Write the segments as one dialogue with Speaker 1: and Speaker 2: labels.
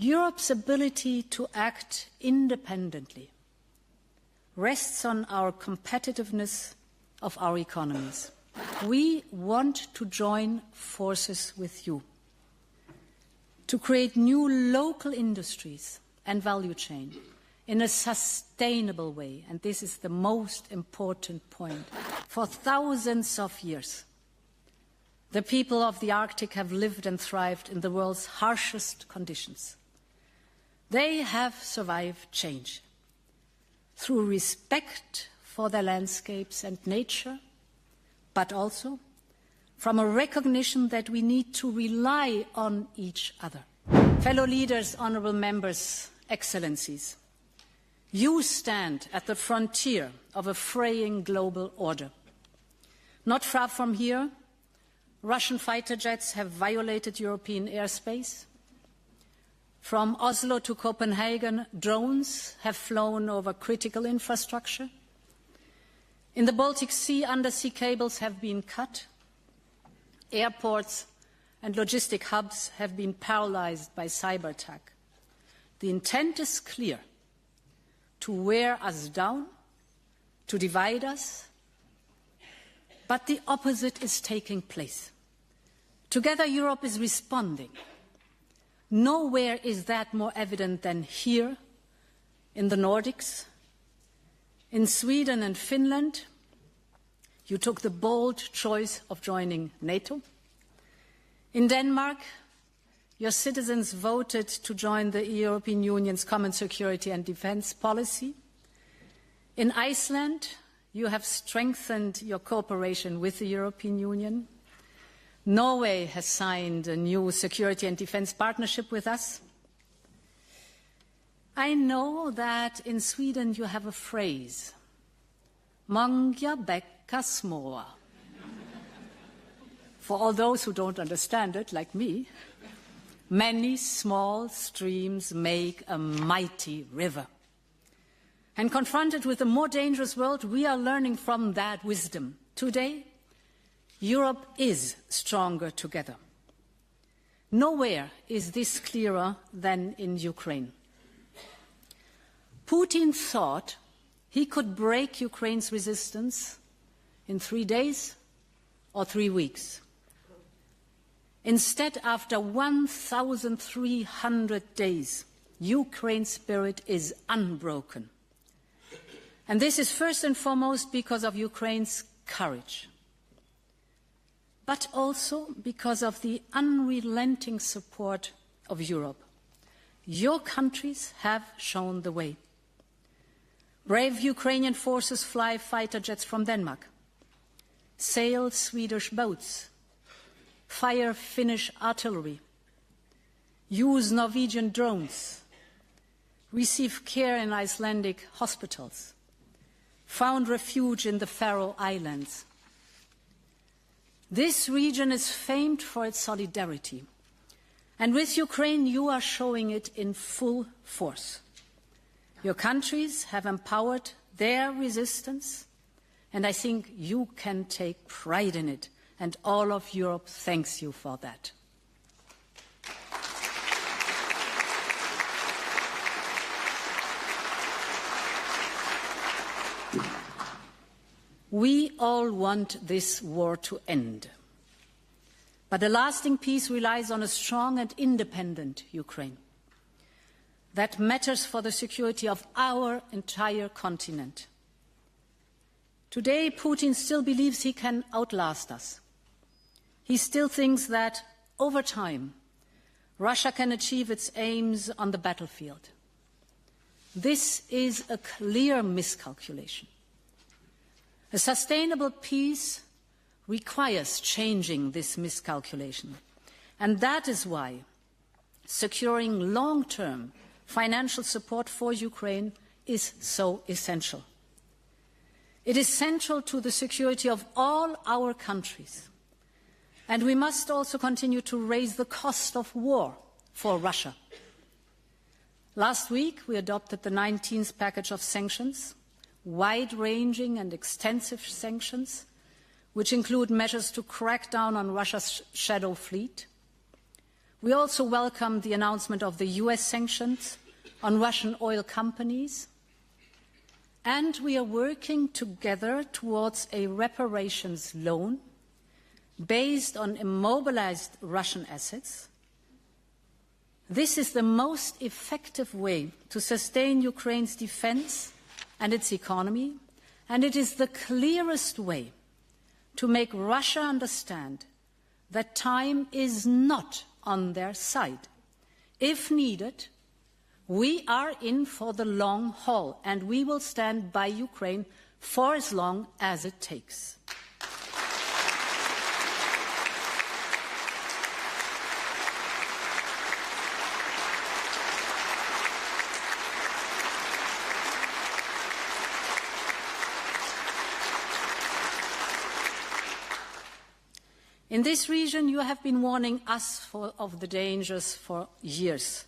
Speaker 1: Europe's ability to act independently rests on our competitiveness of our economies. We want to join forces with you to create new local industries and value chain in a sustainable way, and this is the most important point. For thousands of years, the people of the Arctic have lived and thrived in the world's harshest conditions. They have survived change through respect for their landscapes and nature, but also from a recognition that we need to rely on each other. Fellow leaders, honourable members, excellencies, you stand at the frontier of a fraying global order. Not far from here, Russian fighter jets have violated European airspace. From Oslo to Copenhagen, drones have flown over critical infrastructure. In the Baltic Sea, undersea cables have been cut. Airports and logistic hubs have been paralyzed by cyberattack. The intent is clear: to wear us down, to divide us, but the opposite is taking place. Together, Europe is responding. Nowhere is that more evident than here, in the Nordics. In Sweden and Finland, you took the bold choice of joining NATO. In Denmark, your citizens voted to join the European Union's common security and defence policy. In Iceland, you have strengthened your cooperation with the European Union. Norway has signed a new security and defence partnership with us. I know that in Sweden you have a phrase, många bäckar små. For all those who don't understand it, like me, many small streams make a mighty river. And confronted with a more dangerous world, we are learning from that wisdom. Today, Europe is stronger together. Nowhere is this clearer than in Ukraine. Putin thought he could break Ukraine's resistance in 3 days or 3 weeks. Instead, after 1,300 days, Ukraine's spirit is unbroken. And this is first and foremost because of Ukraine's courage, but also because of the unrelenting support of Europe. Your countries have shown the way. Brave Ukrainian forces fly fighter jets from Denmark, sail Swedish boats, fire Finnish artillery, use Norwegian drones, receive care in Icelandic hospitals, found refuge in the Faroe Islands. This region is famed for its solidarity, and with Ukraine you are showing it in full force. Your countries have empowered their resistance, and I think you can take pride in it, and all of Europe thanks you for that. We all want this war to end. But a lasting peace relies on a strong and independent Ukraine. That matters for the security of our entire continent. Today, Putin still believes he can outlast us. He still thinks that, over time, Russia can achieve its aims on the battlefield. This is a clear miscalculation. A sustainable peace requires changing this miscalculation, and that is why securing long-term financial support for Ukraine is so essential. It is central to the security of all our countries, and we must also continue to raise the cost of war for Russia. Last week, we adopted the 19th package of sanctions, wide-ranging and extensive sanctions, which include measures to crack down on Russia's shadow fleet. We also welcome the announcement of the US sanctions on Russian oil companies, and we are working together towards a reparations loan based on immobilized Russian assets. This is the most effective way to sustain Ukraine's defense and its economy, and it is the clearest way to make Russia understand that time is not on their side. If needed, we are in for the long haul, and we will stand by Ukraine for as long as it takes. In this region, you have been warning us of the dangers for years.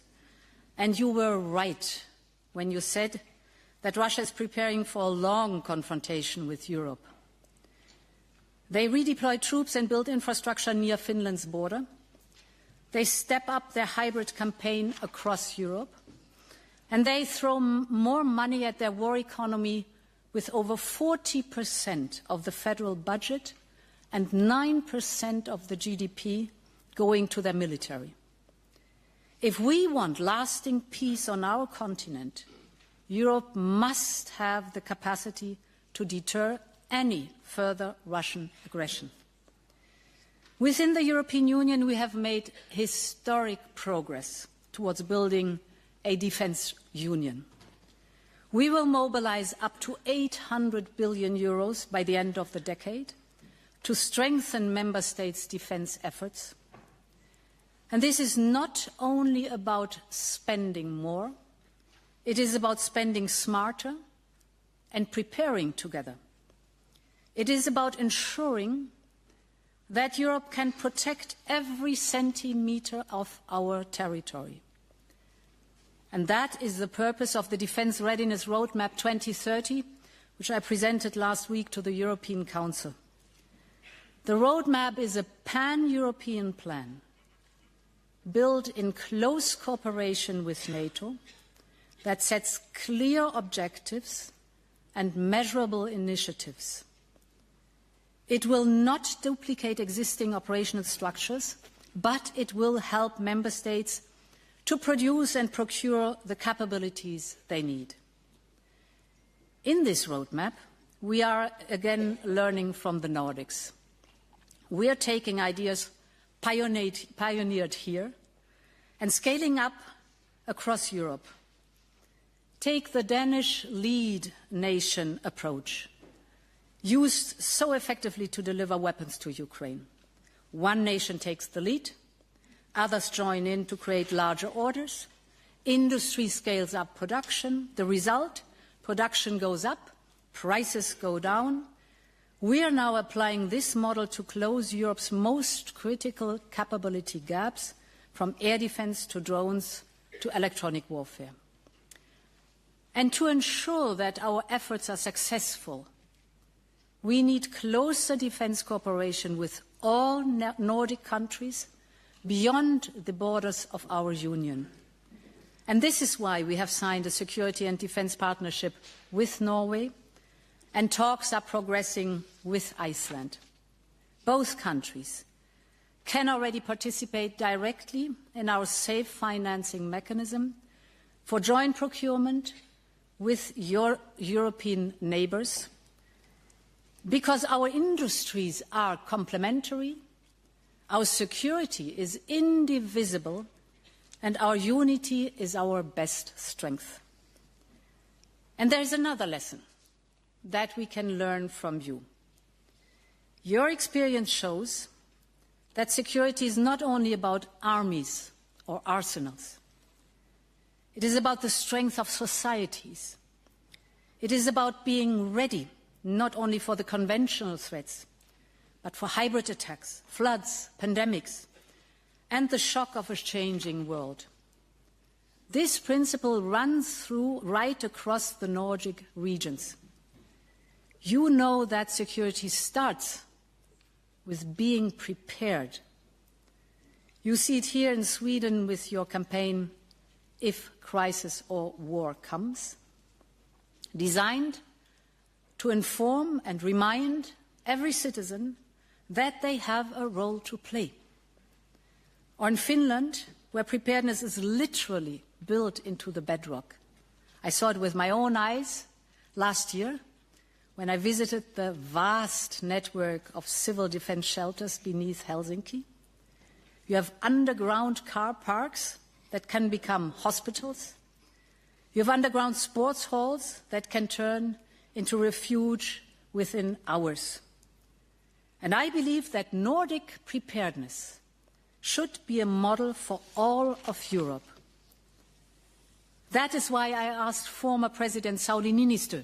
Speaker 1: And you were right when you said that Russia is preparing for a long confrontation with Europe. They redeploy troops and build infrastructure near Finland's border. They step up their hybrid campaign across Europe. And they throw more money at their war economy, with over 40% of the federal budget and 9% of the GDP going to their military. If we want lasting peace on our continent, Europe must have the capacity to deter any further Russian aggression. Within the European Union, we have made historic progress towards building a defence union. We will mobilise up to 800 billion euros by the end of the decade to strengthen member states' defence efforts. And this is not only about spending more, it is about spending smarter and preparing together. It is about ensuring that Europe can protect every centimetre of our territory. And that is the purpose of the Defence Readiness Roadmap 2030, which I presented last week to the European Council. The roadmap is a pan-European plan built in close cooperation with NATO that sets clear objectives and measurable initiatives. It will not duplicate existing operational structures, but it will help member states to produce and procure the capabilities they need. In this roadmap, we are again learning from the Nordics. We are taking ideas pioneered here and scaling up across Europe. Take the Danish lead nation approach, used so effectively to deliver weapons to Ukraine. One nation takes the lead, others join in to create larger orders, industry scales up production. The result, production goes up, prices go down. We are now applying this model to close Europe's most critical capability gaps, from air defence to drones to electronic warfare. And to ensure that our efforts are successful, we need closer defence cooperation with all Nordic countries beyond the borders of our Union. And this is why we have signed a security and defence partnership with Norway, and talks are progressing with Iceland. Both countries can already participate directly in our safe financing mechanism for joint procurement with your European neighbours, because our industries are complementary, our security is indivisible, and our unity is our best strength. And there is another lesson that we can learn from you. Your experience shows that security is not only about armies or arsenals. It is about the strength of societies. It is about being ready, not only for the conventional threats, but for hybrid attacks, floods, pandemics, and the shock of a changing world. This principle runs through right across the Nordic regions. You know that security starts with being prepared. You see it here in Sweden with your campaign, If Crisis or War Comes, designed to inform and remind every citizen that they have a role to play. Or in Finland, where preparedness is literally built into the bedrock. I saw it with my own eyes last year when I visited the vast network of civil defense shelters beneath Helsinki. You have underground car parks that can become hospitals. You have underground sports halls that can turn into refuge within hours. And I believe that Nordic preparedness should be a model for all of Europe. That is why I asked former President Sauli Niinistö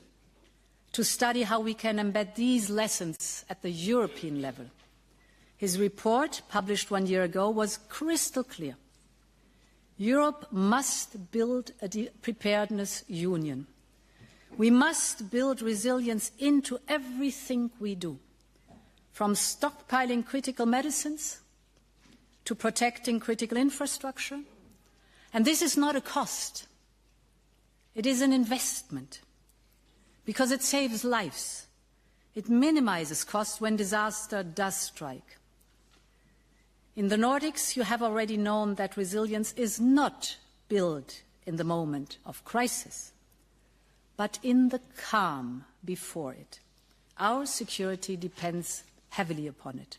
Speaker 1: to study how we can embed these lessons at the European level. His report, published 1 year ago, was crystal clear. Europe must build a preparedness union. We must build resilience into everything we do, from stockpiling critical medicines to protecting critical infrastructure. And this is not a cost. It is an investment, because it saves lives. It minimizes costs when disaster does strike. In the Nordics, you have already known that resilience is not built in the moment of crisis, but in the calm before it. Our security depends heavily upon it.